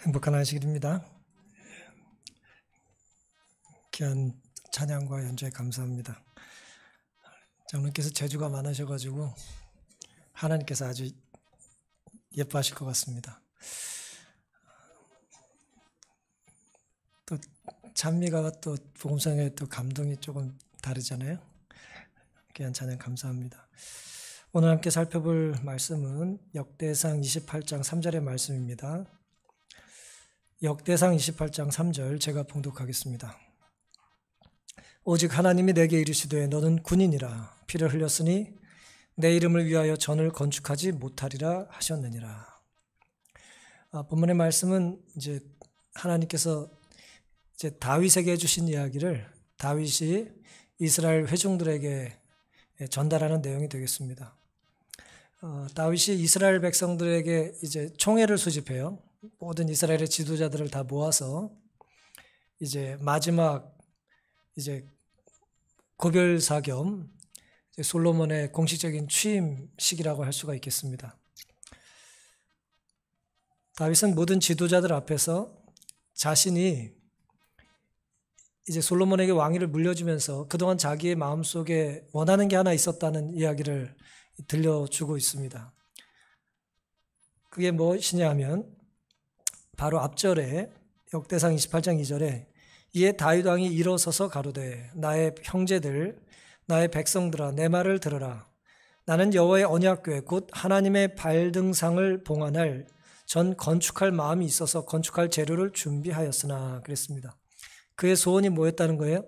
행복한 안식일입니다. 귀한 찬양과 연주에 감사합니다. 장로님께서 재주가 많으셔가지고 하나님께서 아주 예뻐하실 것 같습니다. 또 찬미가 또 복음성의 또 감동이 조금 다르잖아요. 귀한 찬양 감사합니다. 오늘 함께 살펴볼 말씀은 역대상 28장 3절의 말씀입니다. 역대상 28장 3절 제가 봉독하겠습니다. 오직 하나님이 내게 이르시되 너는 군인이라 피를 흘렸으니 내 이름을 위하여 전을 건축하지 못하리라 하셨느니라. 본문의 말씀은 이제 하나님께서 이제 다윗에게 해주신 이야기를 다윗이 이스라엘 회중들에게 전달하는 내용이 되겠습니다. 다윗이 이스라엘 백성들에게 이제 총회를 수집해요. 모든 이스라엘의 지도자들을 다 모아서 이제 마지막 이제 고별사 겸 솔로몬의 공식적인 취임식이라고 할 수가 있겠습니다. 다윗은 모든 지도자들 앞에서 자신이 이제 솔로몬에게 왕위를 물려주면서 그동안 자기의 마음속에 원하는 게 하나 있었다는 이야기를 들려주고 있습니다. 그게 무엇이냐 하면 바로 앞절에 역대상 28장 2절에 이에 다윗 왕이 일어서서 가로되 나의 형제들 나의 백성들아 내 말을 들으라. 나는 여호와의 언약궤 곧 하나님의 발등상을 봉헌할 전 건축할 마음이 있어서 건축할 재료를 준비하였으나 그랬습니다. 그의 소원이 뭐였다는 거예요?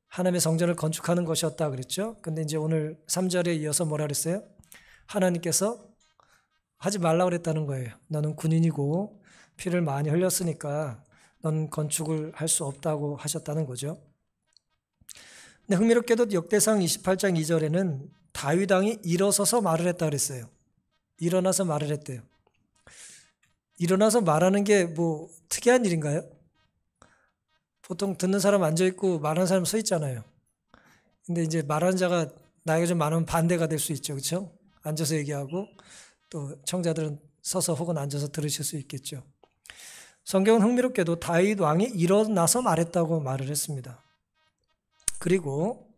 하나님의 성전을 건축하는 것이었다 그랬죠. 근데 이제 오늘 3절에 이어서 뭐라 그랬어요? 하나님께서 하지 말라고 그랬다는 거예요. 너는 군인이고 피를 많이 흘렸으니까 넌 건축을 할 수 없다고 하셨다는 거죠. 근데 흥미롭게도 역대상 28장 2절에는 다윗 왕이 일어서서 말을 했다 그랬어요. 일어나서 말을 했대요. 일어나서 말하는 게 뭐 특이한 일인가요? 보통 듣는 사람 앉아있고 말하는 사람 서 있잖아요. 근데 이제 말하는 자가 나이가 좀 많으면 반대가 될 수 있죠. 그렇죠? 앉아서 얘기하고 또 청자들은 서서 혹은 앉아서 들으실 수 있겠죠. 성경은 흥미롭게도 다윗 왕이 일어나서 말했다고 말을 했습니다. 그리고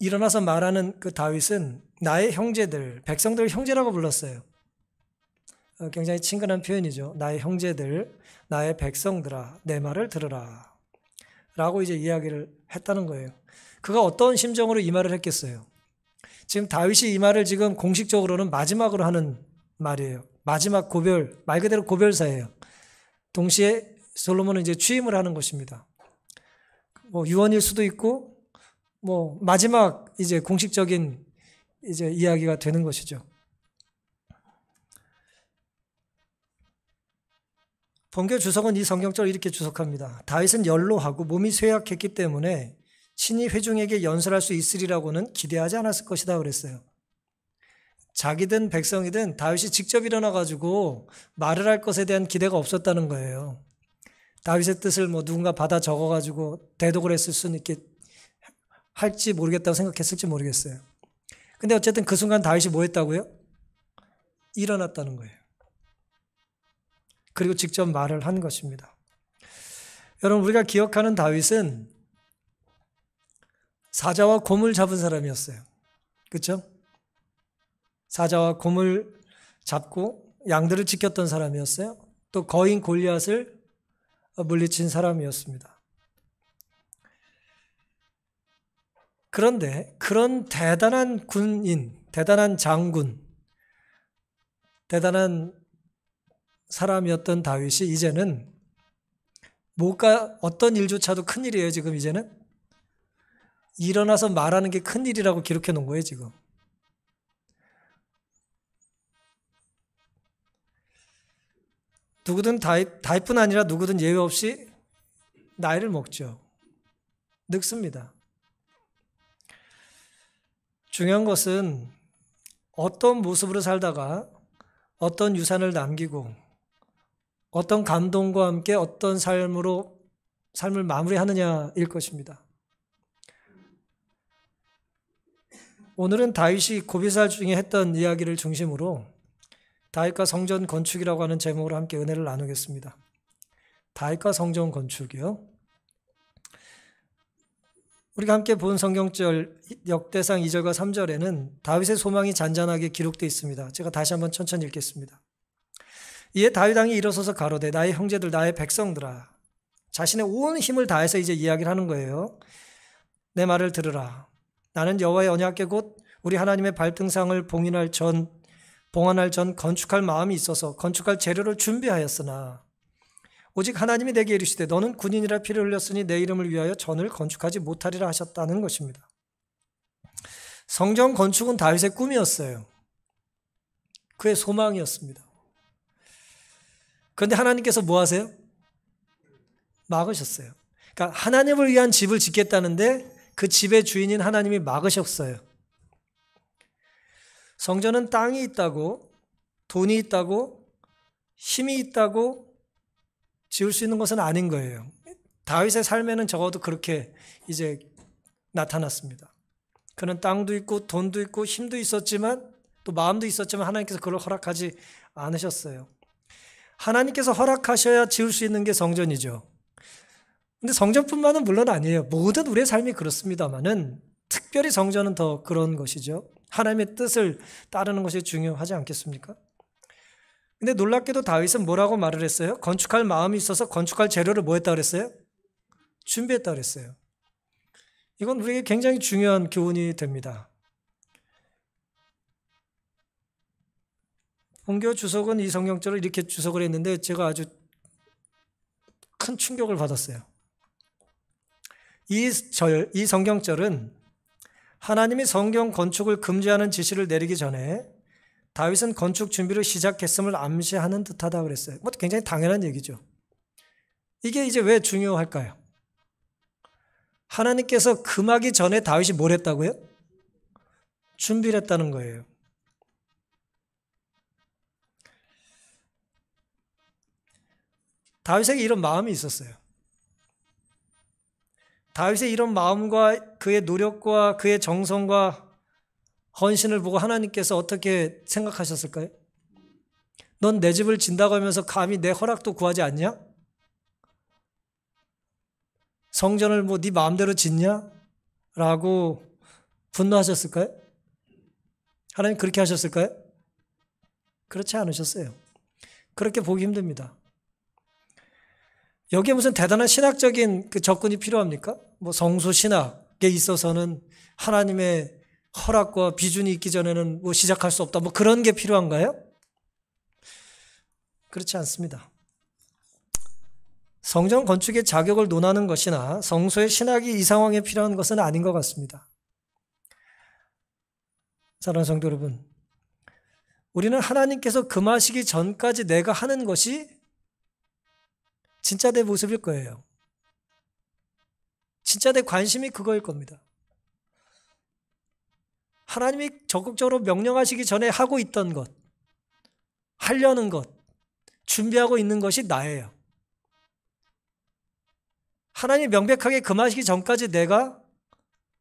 일어나서 말하는 그 다윗은 나의 형제들, 백성들을 형제라고 불렀어요. 굉장히 친근한 표현이죠. 나의 형제들, 나의 백성들아, 내 말을 들으라. 라고 이제 이야기를 했다는 거예요. 그가 어떤 심정으로 이 말을 했겠어요? 지금 다윗이 이 말을 지금 공식적으로는 마지막으로 하는 말이에요. 마지막 고별, 말 그대로 고별사예요. 동시에 솔로몬은 이제 취임을 하는 것입니다. 뭐 유언일 수도 있고, 뭐 마지막 이제 공식적인 이제 이야기가 되는 것이죠. 본교 주석은 이 성경절을 이렇게 주석합니다. 다윗은 연로하고 몸이 쇠약했기 때문에 친히 회중에게 연설할 수 있으리라고는 기대하지 않았을 것이다 그랬어요. 자기든 백성이든 다윗이 직접 일어나가지고 말을 할 것에 대한 기대가 없었다는 거예요. 다윗의 뜻을 뭐 누군가 받아 적어가지고 대독을 했을 수는 있게 할지 모르겠다고 생각했을지 모르겠어요. 근데 어쨌든 그 순간 다윗이 뭐 했다고요? 일어났다는 거예요. 그리고 직접 말을 한 것입니다. 여러분, 우리가 기억하는 다윗은 사자와 곰을 잡은 사람이었어요. 그렇죠? 사자와 곰을 잡고 양들을 지켰던 사람이었어요. 또 거인 골리앗을 물리친 사람이었습니다. 그런데 그런 대단한 군인, 대단한 장군, 대단한 사람이었던 다윗이 이제는 뭐가 어떤 일조차도 큰일이에요. 지금 이제는 일어나서 말하는 게 큰일이라고 기록해 놓은 거예요. 지금 누구든 다윗뿐 아니라 누구든 예외 없이 나이를 먹죠. 늙습니다. 중요한 것은 어떤 모습으로 살다가 어떤 유산을 남기고 어떤 감동과 함께 어떤 삶을 마무리하느냐일 것입니다. 오늘은 다윗이 고비살 중에 했던 이야기를 중심으로 다윗과 성전 건축이라고 하는 제목으로 함께 은혜를 나누겠습니다. 다윗과 성전 건축이요. 우리가 함께 본 성경절 역대상 2절과 3절에는 다윗의 소망이 잔잔하게 기록되어 있습니다. 제가 다시 한번 천천히 읽겠습니다. 이에 다윗 왕이 일어서서 가로되 나의 형제들 나의 백성들아, 자신의 온 힘을 다해서 이제 이야기를 하는 거예요. 내 말을 들으라. 나는 여호와의 언약궤 곧 우리 하나님의 발등상을 봉헌할 전 건축할 마음이 있어서 건축할 재료를 준비하였으나 오직 하나님이 내게 이르시되 너는 군인이라 피를 흘렸으니 내 이름을 위하여 전을 건축하지 못하리라 하셨다는 것입니다. 성전 건축은 다윗의 꿈이었어요. 그의 소망이었습니다. 그런데 하나님께서 뭐 하세요? 막으셨어요. 그러니까 하나님을 위한 집을 짓겠다는데 그 집의 주인인 하나님이 막으셨어요. 성전은 땅이 있다고, 돈이 있다고, 힘이 있다고 지을 수 있는 것은 아닌 거예요. 다윗의 삶에는 적어도 그렇게 이제 나타났습니다. 그는 땅도 있고 돈도 있고 힘도 있었지만 또 마음도 있었지만 하나님께서 그걸 허락하지 않으셨어요. 하나님께서 허락하셔야 지을 수 있는 게 성전이죠. 근데 성전뿐만은 물론 아니에요. 모든 우리의 삶이 그렇습니다만은 특별히 성전은 더 그런 것이죠. 하나님의 뜻을 따르는 것이 중요하지 않겠습니까? 근데 놀랍게도 다윗은 뭐라고 말을 했어요? 건축할 마음이 있어서 건축할 재료를 뭐 했다 그랬어요? 준비했다 그랬어요. 이건 우리에게 굉장히 중요한 교훈이 됩니다. 본교 주석은 이 성경절을 이렇게 주석을 했는데 제가 아주 큰 충격을 받았어요. 이 성경절은 하나님이 성경 건축을 금지하는 지시를 내리기 전에 다윗은 건축 준비를 시작했음을 암시하는 듯하다 그랬어요. 뭐 굉장히 당연한 얘기죠. 이게 이제 왜 중요할까요? 하나님께서 금하기 전에 다윗이 뭘 했다고요? 준비를 했다는 거예요. 다윗에게 이런 마음이 있었어요. 다윗의 이런 마음과 그의 노력과 그의 정성과 헌신을 보고 하나님께서 어떻게 생각하셨을까요? 넌 내 집을 진다고 하면서 감히 내 허락도 구하지 않냐? 성전을 뭐 네 마음대로 짓냐? 라고 분노하셨을까요? 하나님 그렇게 하셨을까요? 그렇지 않으셨어요. 그렇게 보기 힘듭니다. 여기에 무슨 대단한 신학적인 그 접근이 필요합니까? 뭐 성소 신학에 있어서는 하나님의 허락과 비준이 있기 전에는 뭐 시작할 수 없다. 뭐 그런 게 필요한가요? 그렇지 않습니다. 성전 건축의 자격을 논하는 것이나 성소의 신학이 이 상황에 필요한 것은 아닌 것 같습니다. 사랑하는 성도 여러분, 우리는 하나님께서 금하시기 전까지 내가 하는 것이 진짜 내 모습일 거예요. 진짜 내 관심이 그거일 겁니다. 하나님이 적극적으로 명령하시기 전에 하고 있던 것, 하려는 것, 준비하고 있는 것이 나예요. 하나님이 명백하게 금하시기 전까지 내가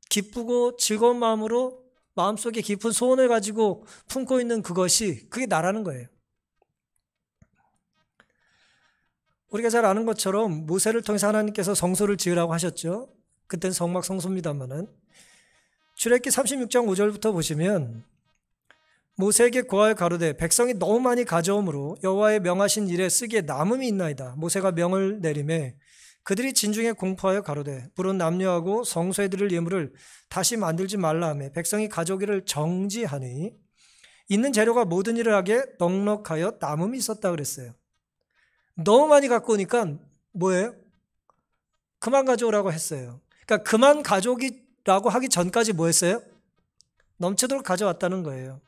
기쁘고 즐거운 마음으로 마음속에 깊은 소원을 가지고 품고 있는 그게 나라는 거예요. 우리가 잘 아는 것처럼 모세를 통해서 하나님께서 성소를 지으라고 하셨죠. 그때는 성막성소입니다만은 출애굽기 36장 5절부터 보시면 모세에게 고하여 가로되 백성이 너무 많이 가져오므로 여호와의 명하신 일에 쓰기에 남음이 있나이다. 모세가 명을 내리매 그들이 진중에 공포하여 가로되 불은 남녀하고 성소에 드릴 예물을 다시 만들지 말라 하며 백성이 가져오기를 정지하니 있는 재료가 모든 일을 하기에 넉넉하여 남음이 있었다 그랬어요. 너무 많이 갖고 오니까 뭐예요? 그만 가져오라고 했어요. 그러니까 그만 가져오기라고 하기 전까지 뭐 했어요? 넘치도록 가져왔다는 거예요.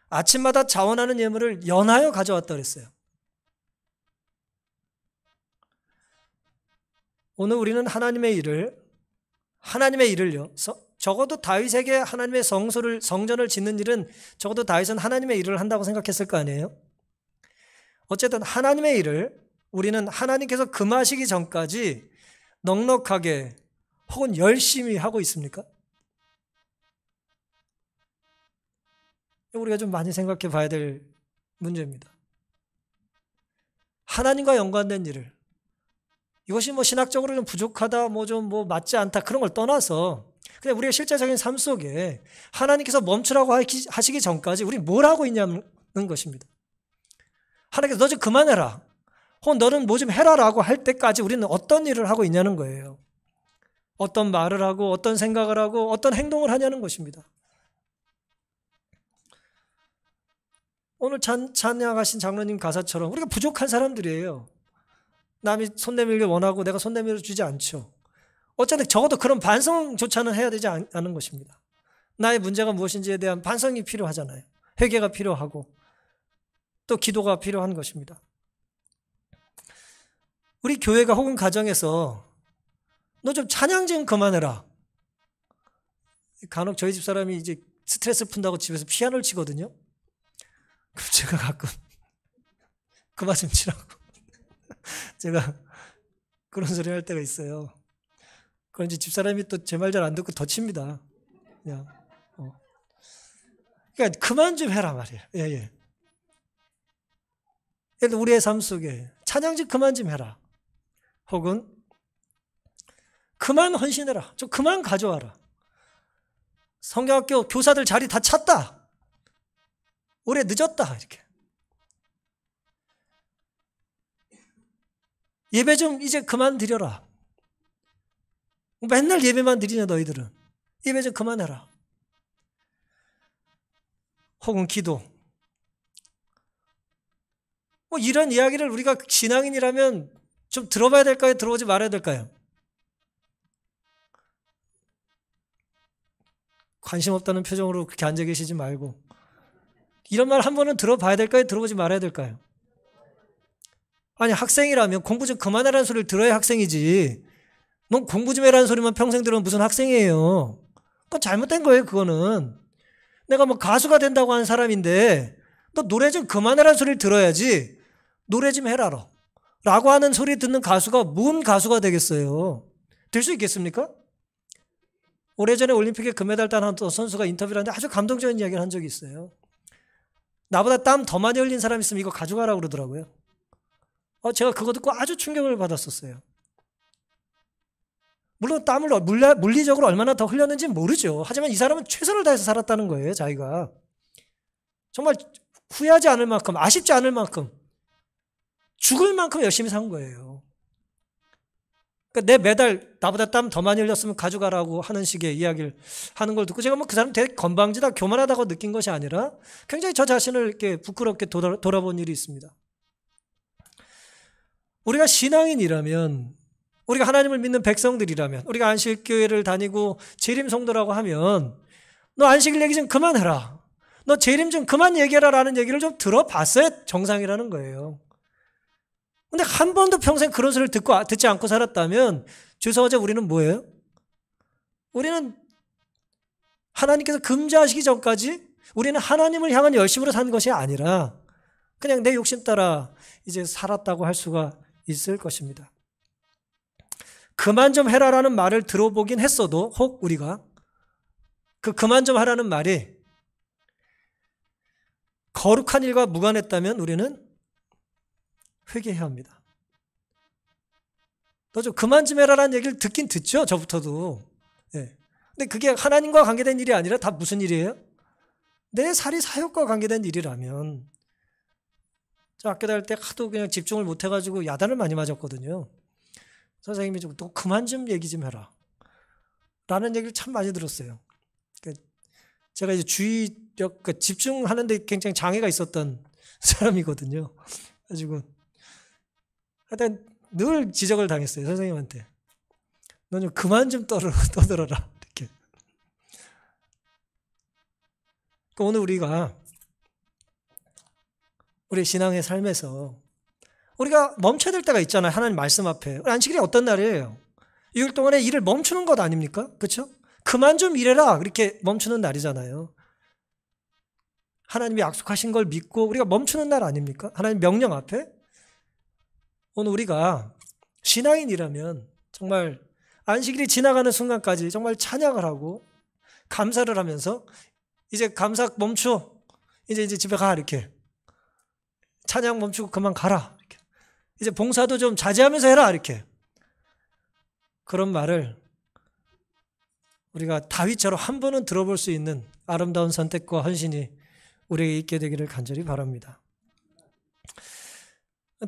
아침마다 자원하는 예물을 연하여 가져왔다 그랬어요. 오늘 우리는 하나님의 일을요. 적어도 다윗에게 하나님의 성전을 짓는 일은 적어도 다윗은 하나님의 일을 한다고 생각했을 거 아니에요? 어쨌든 하나님의 일을 우리는 하나님께서 금하시기 전까지 넉넉하게 혹은 열심히 하고 있습니까? 우리가 좀 많이 생각해 봐야 될 문제입니다. 하나님과 연관된 일을, 이것이 뭐 신학적으로 좀 부족하다, 뭐 맞지 않다, 그런 걸 떠나서 그냥 우리의 실제적인 삶 속에 하나님께서 멈추라고 하시기 전까지 우리 뭘 하고 있냐는 것입니다. 하나님께서 너 좀 그만해라, 혹은 너는 뭐 좀 해라라고 할 때까지 우리는 어떤 일을 하고 있냐는 거예요. 어떤 말을 하고 어떤 생각을 하고 어떤 행동을 하냐는 것입니다. 오늘 찬양하신 장로님 가사처럼 우리가 부족한 사람들이에요. 남이 손 내밀길 원하고 내가 손 내밀어 주지 않죠. 어쨌든 적어도 그런 반성조차는 해야 되지 않은 것입니다. 나의 문제가 무엇인지에 대한 반성이 필요하잖아요. 회개가 필요하고 또 기도가 필요한 것입니다. 우리 교회가 혹은 가정에서 너 좀 찬양 좀 그만해라. 간혹 저희 집 사람이 이제 스트레스 푼다고 집에서 피아노를 치거든요. 그럼 제가 가끔 그만 좀 치라고 제가 그런 소리 할 때가 있어요. 그런지 집사람이 또 제 말 잘 안 듣고 더 칩니다. 그냥 그러니까 그만 좀 해라 말이에요. 예. 우리의 삶 속에 찬양 좀 그만 좀 해라. 혹은 그만 헌신해라. 좀 그만 가져와라. 성경학교 교사들 자리 다 찼다. 올해 늦었다. 이렇게. 예배 좀 이제 그만 드려라. 맨날 예배만 드리냐 너희들은. 예배 좀 그만해라. 혹은 기도. 뭐 이런 이야기를 우리가 신앙인이라면 좀 들어봐야 될까요? 들어오지 말아야 될까요? 관심 없다는 표정으로 그렇게 앉아 계시지 말고 이런 말 한 번은 들어봐야 될까요? 들어보지 말아야 될까요? 아니 학생이라면 공부 좀 그만하라는 소리를 들어야 학생이지, 넌 공부 좀 해라는 소리만 평생 들으면 무슨 학생이에요. 그건 잘못된 거예요. 그거는 내가 뭐 가수가 된다고 하는 사람인데 너 노래 좀 그만하라는 소리를 들어야지 노래 좀 해라 라고 하는 소리 듣는 가수가 뭔 가수가 되겠어요. 될 수 있겠습니까? 오래전에 올림픽에 금메달 딴 한 선수가 인터뷰를 하는데 아주 감동적인 이야기를 한 적이 있어요. 나보다 땀 더 많이 흘린 사람 있으면 이거 가져가라고 그러더라고요. 제가 그거 듣고 아주 충격을 받았었어요. 물론 땀을 물리적으로 얼마나 더 흘렸는지는 모르죠. 하지만 이 사람은 최선을 다해서 살았다는 거예요. 자기가 정말 후회하지 않을 만큼, 아쉽지 않을 만큼, 죽을 만큼 열심히 산 거예요. 그러니까 내 메달 나보다 땀 더 많이 흘렸으면 가져가라고 하는 식의 이야기를 하는 걸 듣고 제가 뭐 그 사람 되게 건방지다, 교만하다고 느낀 것이 아니라 굉장히 저 자신을 이렇게 부끄럽게 돌아본 일이 있습니다. 우리가 신앙인이라면, 우리가 하나님을 믿는 백성들이라면, 우리가 안식교회를 다니고 재림성도라고 하면 너 안식일 얘기 좀 그만해라, 너 재림 좀 그만 얘기해라 라는 얘기를 좀 들어봤어야 정상이라는 거예요. 근데 한 번도 평생 그런 소리를 듣지 않고 살았다면 죄송하죠, 우리는 뭐예요? 우리는 하나님께서 금지하시기 전까지 우리는 하나님을 향한 열심으로 산 것이 아니라 그냥 내 욕심 따라 이제 살았다고 할 수가 있을 것입니다. 그만 좀 해라라는 말을 들어보긴 했어도 혹 우리가 그 그만 좀 하라는 말이 거룩한 일과 무관했다면 우리는 회개해야 합니다. 너 좀 그만 좀 해라라는 얘기를 듣긴 듣죠. 저부터도. 예. 근데 그게 하나님과 관계된 일이 아니라 다 무슨 일이에요? 내 사리 사욕과 관계된 일이라면. 저 학교 다닐 때 하도 그냥 집중을 못 해가지고 야단을 많이 맞았거든요. 선생님이 좀 너 그만 좀 얘기 좀 해라 라는 얘기를 참 많이 들었어요. 제가 이제 주의력, 집중하는데 굉장히 장애가 있었던 사람이거든요. 그래가지고 하여튼 늘 지적을 당했어요. 선생님한테. 너 좀 그만 좀 떠들어라. 이렇게. 그러니까 오늘 우리가 우리 신앙의 삶에서 우리가 멈춰야 될 때가 있잖아요. 하나님 말씀 앞에. 안식일이 어떤 날이에요? 6일 동안에 일을 멈추는 것 아닙니까? 그렇죠? 그만 좀 일해라. 그렇게 멈추는 날이잖아요. 하나님이 약속하신 걸 믿고 우리가 멈추는 날 아닙니까? 하나님 명령 앞에. 오늘 우리가 신앙인이라면 정말 안식일이 지나가는 순간까지 정말 찬양을 하고 감사를 하면서 이제 감사 멈춰. 이제 집에 가 이렇게. 찬양 멈추고 그만 가라 이렇게. 이제 봉사도 좀 자제하면서 해라 이렇게. 그런 말을 우리가 다윗처럼 한 번은 들어볼 수 있는 아름다운 선택과 헌신이 우리에게 있게 되기를 간절히 바랍니다.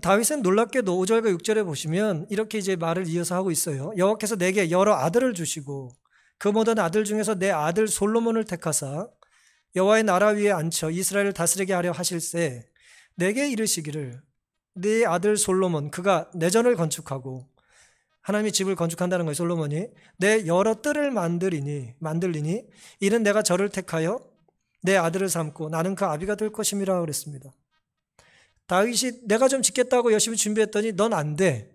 다윗은 놀랍게도 5절과 6절에 보시면 이렇게 이제 말을 이어서 하고 있어요. 여호와께서 내게 여러 아들을 주시고 그 모든 아들 중에서 내 아들 솔로몬을 택하사 여호와의 나라 위에 앉혀 이스라엘을 다스리게 하려 하실세 내게 이르시기를 네 아들 솔로몬 그가 내 전을 건축하고 하나님이 집을 건축한다는 거예요. 솔로몬이 내 여러 뜰을 만들리니 이는 내가 저를 택하여 내 아들을 삼고 나는 그 아비가 될 것임이라 그랬습니다. 다윗이 내가 좀 짓겠다고 열심히 준비했더니 넌 안 돼.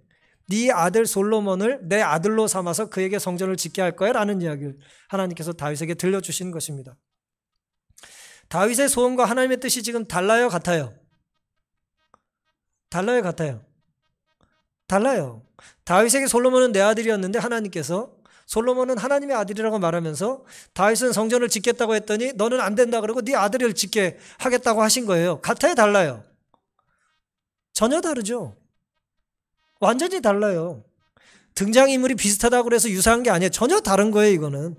네 아들 솔로몬을 내 아들로 삼아서 그에게 성전을 짓게 할 거야 라는 이야기를 하나님께서 다윗에게 들려주신 것입니다. 다윗의 소원과 하나님의 뜻이 지금 달라요, 같아요? 달라요, 같아요? 달라요. 다윗에게 솔로몬은 내 아들이었는데 하나님께서 솔로몬은 하나님의 아들이라고 말하면서 다윗은 성전을 짓겠다고 했더니 너는 안 된다 그러고 네 아들을 짓게 하겠다고 하신 거예요. 같아요, 달라요? 전혀 다르죠. 완전히 달라요. 등장인물이 비슷하다고 해서 유사한 게 아니에요. 전혀 다른 거예요, 이거는.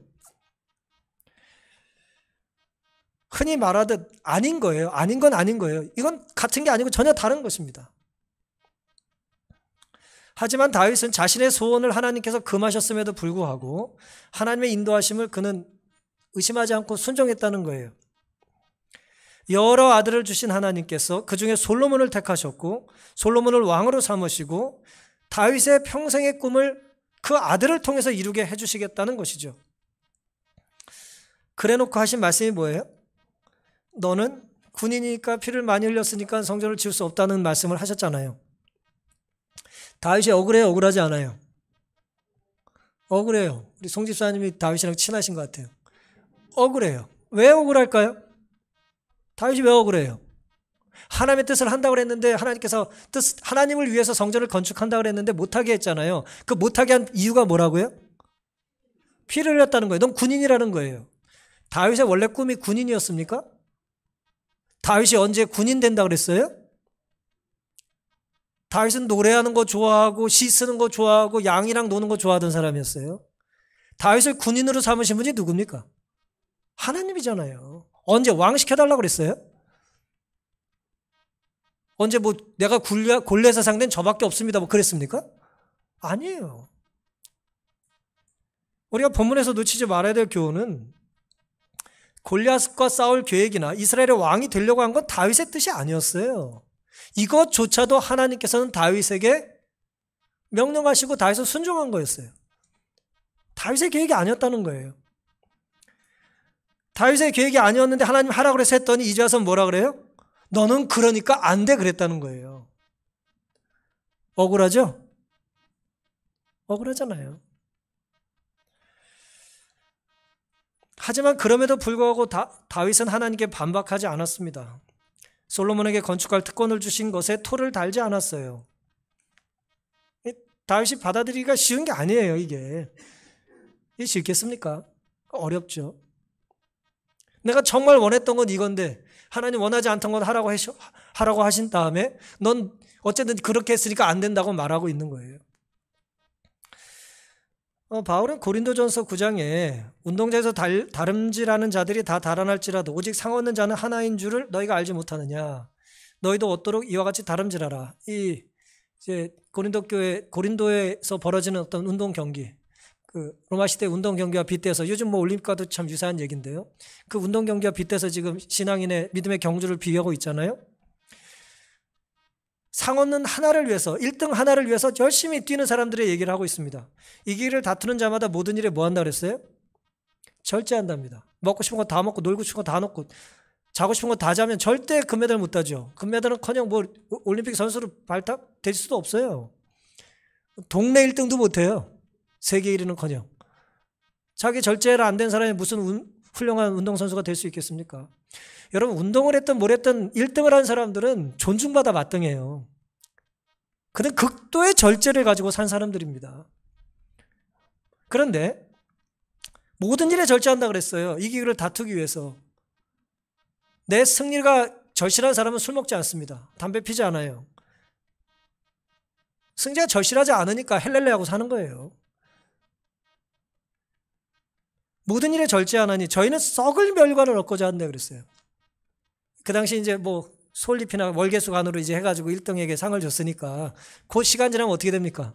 흔히 말하듯 아닌 거예요. 아닌 건 아닌 거예요. 이건 같은 게 아니고 전혀 다른 것입니다. 하지만 다윗은 자신의 소원을 하나님께서 금하셨음에도 불구하고 하나님의 인도하심을 그는 의심하지 않고 순종했다는 거예요. 여러 아들을 주신 하나님께서 그중에 솔로몬을 택하셨고 솔로몬을 왕으로 삼으시고 다윗의 평생의 꿈을 그 아들을 통해서 이루게 해주시겠다는 것이죠. 그래놓고 하신 말씀이 뭐예요? 너는 군인이니까 피를 많이 흘렸으니까 성전을 지을 수 없다는 말씀을 하셨잖아요. 다윗이 억울해요, 억울하지 않아요? 억울해요. 우리 송 집사님이 다윗이랑 친하신 것 같아요. 억울해요. 왜 억울할까요? 다윗이 왜 억울해요? 하나님의 뜻을 한다고 그랬는데 하나님께서 하나님을 위해서 성전을 건축한다고 그랬는데 못하게 했잖아요. 그 못하게 한 이유가 뭐라고요? 피를 흘렸다는 거예요. 넌 군인이라는 거예요. 다윗의 원래 꿈이 군인이었습니까? 다윗이 언제 군인 된다 그랬어요? 다윗은 노래하는 거 좋아하고 시 쓰는 거 좋아하고 양이랑 노는 거 좋아하던 사람이었어요. 다윗을 군인으로 삼으신 분이 누굽니까? 하나님이잖아요. 언제 왕 시켜달라고 그랬어요? 언제 뭐 내가 골리앗의 상대는 저밖에 없습니다 뭐 그랬습니까? 아니에요. 우리가 본문에서 놓치지 말아야 될 교훈은 골리앗과 싸울 계획이나 이스라엘의 왕이 되려고 한 건 다윗의 뜻이 아니었어요. 이것조차도 하나님께서는 다윗에게 명령하시고 다윗은 순종한 거였어요. 다윗의 계획이 아니었다는 거예요. 다윗의 계획이 아니었는데 하나님 하라고 그래서 했더니 이제 와서 뭐라 그래요? 너는 그러니까 안 돼 그랬다는 거예요. 억울하죠? 억울하잖아요. 하지만 그럼에도 불구하고 다윗은 하나님께 반박하지 않았습니다. 솔로몬에게 건축할 특권을 주신 것에 토를 달지 않았어요. 다윗이 받아들이기가 쉬운 게 아니에요, 이게. 이게 쉽겠습니까? 어렵죠. 내가 정말 원했던 건 이건데 하나님 원하지 않던 건 하라고 하신 다음에 넌 어쨌든 그렇게 했으니까 안 된다고 말하고 있는 거예요. 바울은 고린도전서 9장에 운동장에서 다름질하는 자들이 다 달아날지라도 오직 상 얻는 자는 하나인 줄을 너희가 알지 못하느냐. 너희도 얻도록 이와 같이 다름질하라. 이제 고린도에서 벌어지는 어떤 운동 경기, 그 로마 시대 운동 경기와 빗대서 요즘 뭐 올림픽과도 참 유사한 얘기인데요. 그 운동 경기와 빗대서 지금 신앙인의 믿음의 경주를 비교하고 있잖아요. 상 얻는 하나를 위해서 1등 하나를 위해서 열심히 뛰는 사람들의 얘기를 하고 있습니다. 이 길을 다투는 자마다 모든 일에 뭐 한다 그랬어요? 절제한답니다. 먹고 싶은 거 다 먹고 놀고 싶은 거 다 놓고 자고 싶은 거 다 자면 절대 금메달 못 따죠. 금메달은커녕 뭐 올림픽 선수로 발탁될 수도 없어요. 동네 1등도 못해요. 세계 1위는커녕. 자기 절제를 안 된 사람이 무슨 훌륭한 운동선수가 될 수 있겠습니까? 여러분 운동을 했든 뭘 했든 1등을 한 사람들은 존중받아 마땅해요. 그는 극도의 절제를 가지고 산 사람들입니다. 그런데 모든 일에 절제한다 그랬어요. 이 기회를 다투기 위해서. 내 승리가 절실한 사람은 술 먹지 않습니다. 담배 피지 않아요. 승리가 절실하지 않으니까 헬렐레하고 사는 거예요. 모든 일에 절제하나니 저희는 썩을 멸관을 얻고자 한다 그랬어요. 그 당시 이제 뭐 솔잎이나 월계수관으로 이제 해가지고 1등에게 상을 줬으니까 그 시간 지나면 어떻게 됩니까?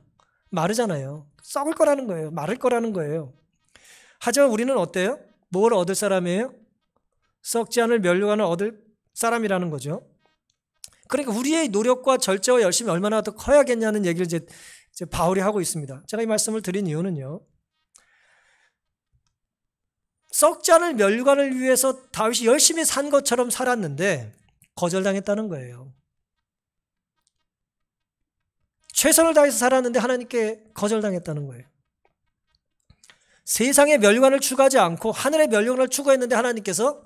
마르잖아요. 썩을 거라는 거예요. 마를 거라는 거예요. 하지만 우리는 어때요? 뭘 얻을 사람이에요? 썩지 않을 멸관을 얻을 사람이라는 거죠. 그러니까 우리의 노력과 절제와 열심이 얼마나 더 커야겠냐는 얘기를 이제 바울이 하고 있습니다. 제가 이 말씀을 드린 이유는요. 썩지 않을 멸관을 위해서 다윗이 열심히 산 것처럼 살았는데 거절당했다는 거예요. 최선을 다해서 살았는데 하나님께 거절당했다는 거예요. 세상의 멸관을 추구하지 않고 하늘의 멸관을 추구했는데 하나님께서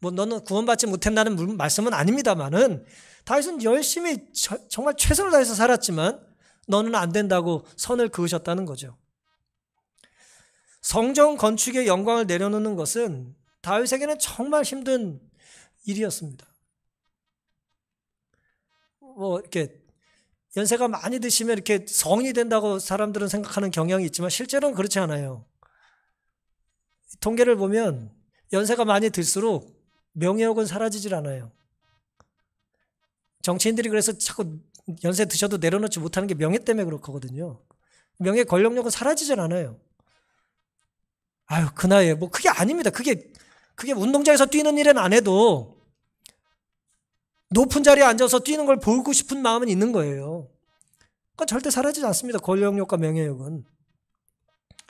뭐 너는 구원받지 못한다는 말씀은 아닙니다만은 다윗은 열심히 정말 최선을 다해서 살았지만 너는 안 된다고 선을 그으셨다는 거죠. 성전 건축의 영광을 내려놓는 것은 다윗에게는 정말 힘든 일이었습니다. 뭐 이렇게 연세가 많이 드시면 이렇게 성이 된다고 사람들은 생각하는 경향이 있지만 실제로는 그렇지 않아요. 통계를 보면 연세가 많이 들수록 명예욕은 사라지질 않아요. 정치인들이 그래서 자꾸 연세 드셔도 내려놓지 못하는 게 명예 때문에 그렇거든요. 명예 권력욕은 사라지질 않아요. 아유, 그 나이에 뭐 그게 아닙니다. 그게 운동장에서 뛰는 일은 안 해도 높은 자리에 앉아서 뛰는 걸 보고 싶은 마음은 있는 거예요. 그러니까 절대 사라지지 않습니다. 권력욕과 명예욕은.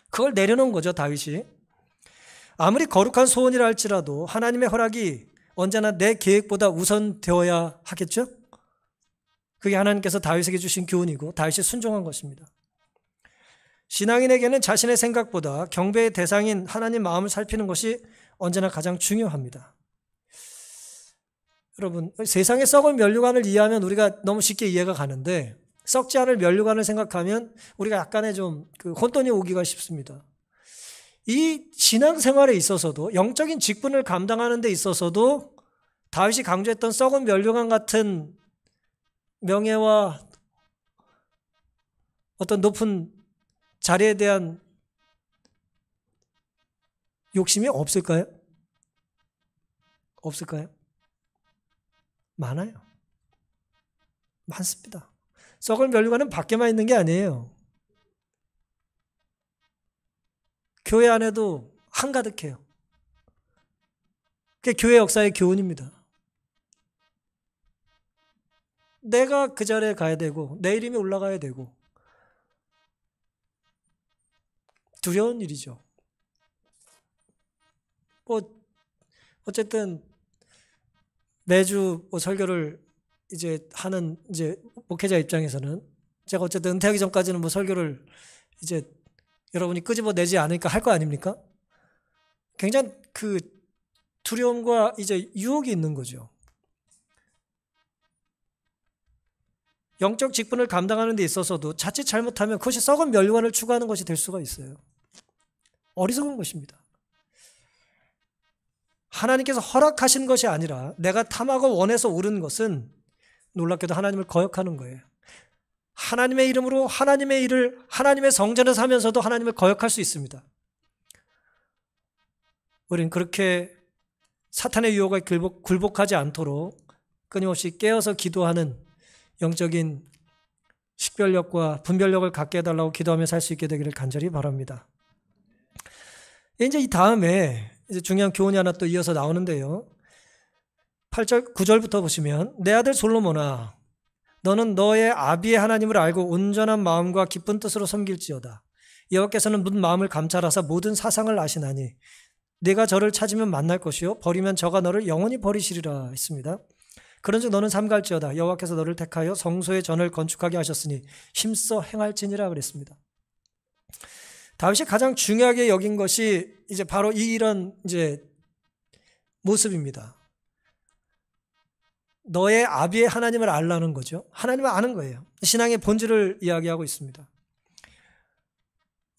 그걸 내려놓은 거죠, 다윗이. 아무리 거룩한 소원이라 할지라도 하나님의 허락이 언제나 내 계획보다 우선되어야 하겠죠? 그게 하나님께서 다윗에게 주신 교훈이고 다윗이 순종한 것입니다. 신앙인에게는 자신의 생각보다 경배의 대상인 하나님 마음을 살피는 것이 언제나 가장 중요합니다. 여러분, 세상의 썩은 면류관을 이해하면 우리가 너무 쉽게 이해가 가는데 썩지 않을 면류관을 생각하면 우리가 약간의 좀 혼돈이 오기가 쉽습니다. 이 신앙생활에 있어서도 영적인 직분을 감당하는 데 있어서도 다윗이 강조했던 썩은 면류관 같은 명예와 어떤 높은 자리에 대한 욕심이 없을까요? 없을까요? 많아요. 많습니다. 썩은 면류관은 밖에만 있는 게 아니에요. 교회 안에도 한가득해요. 그게 교회 역사의 교훈입니다. 내가 그 자리에 가야 되고 내 이름이 올라가야 되고 두려운 일이죠. 뭐 어쨌든 매주 설교를 이제 하는 이제 목회자 입장에서는 제가 어쨌든 은퇴하기 전까지는 뭐 설교를 이제 여러분이 끄집어내지 않으니까 할 거 아닙니까? 굉장히 그 두려움과 이제 유혹이 있는 거죠. 영적 직분을 감당하는 데 있어서도 자칫 잘못하면 그것이 썩은 면류관을 추구하는 것이 될 수가 있어요. 어리석은 것입니다. 하나님께서 허락하신 것이 아니라 내가 탐하고 원해서 오른 것은 놀랍게도 하나님을 거역하는 거예요. 하나님의 이름으로 하나님의 일을 하나님의 성전에서 하면서도 하나님을 거역할 수 있습니다. 우리는 그렇게 사탄의 유혹에 굴복하지 않도록 끊임없이 깨어서 기도하는 영적인 식별력과 분별력을 갖게 해달라고 기도하며 살 수 있게 되기를 간절히 바랍니다. 이제 이 다음에 이제 중요한 교훈이 하나 또 이어서 나오는데요. 8절, 9절부터 보시면 내 아들 솔로몬아 너는 너의 아비의 하나님을 알고 온전한 마음과 기쁜 뜻으로 섬길지어다. 여호와께서는 문 마음을 감찰하사 모든 사상을 아시나니 네가 저를 찾으면 만날 것이요 버리면 저가 너를 영원히 버리시리라 했습니다. 그런즉 너는 삼갈지어다. 여호와께서 너를 택하여 성소의 전을 건축하게 하셨으니 힘써 행할지니라 그랬습니다. 다윗이 가장 중요하게 여긴 것이 이제 바로 이런 이제 모습입니다. 너의 아비의 하나님을 알라는 거죠. 하나님을 아는 거예요. 신앙의 본질을 이야기하고 있습니다.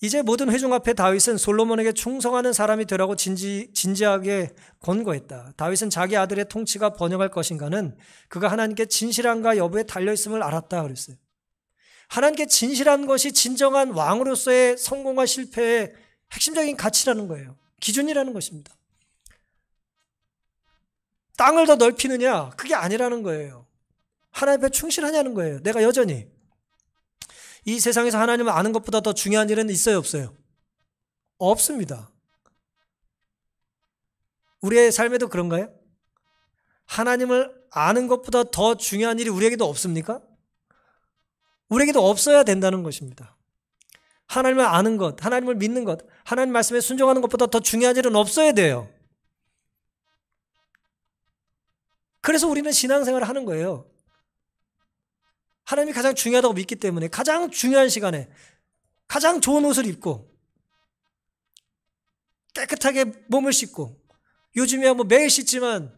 이제 모든 회중 앞에 다윗은 솔로몬에게 충성하는 사람이 되라고 진지하게 권고했다. 다윗은 자기 아들의 통치가 번영할 것인가는 그가 하나님께 진실한가 여부에 달려있음을 알았다 그랬어요. 하나님께 진실한 것이 진정한 왕으로서의 성공과 실패의 핵심적인 가치라는 거예요. 기준이라는 것입니다. 땅을 더 넓히느냐? 그게 아니라는 거예요. 하나님 앞에 충실하냐는 거예요. 내가 여전히 이 세상에서 하나님을 아는 것보다 더 중요한 일은 있어요, 없어요? 없습니다. 우리의 삶에도 그런가요? 하나님을 아는 것보다 더 중요한 일이 우리에게도 없습니까? 우리에게도 없어야 된다는 것입니다. 하나님을 아는 것, 하나님을 믿는 것, 하나님 말씀에 순종하는 것보다 더 중요한 일은 없어야 돼요. 그래서 우리는 신앙생활을 하는 거예요. 하나님이 가장 중요하다고 믿기 때문에 가장 중요한 시간에 가장 좋은 옷을 입고 깨끗하게 몸을 씻고, 요즘이야 뭐 매일 씻지만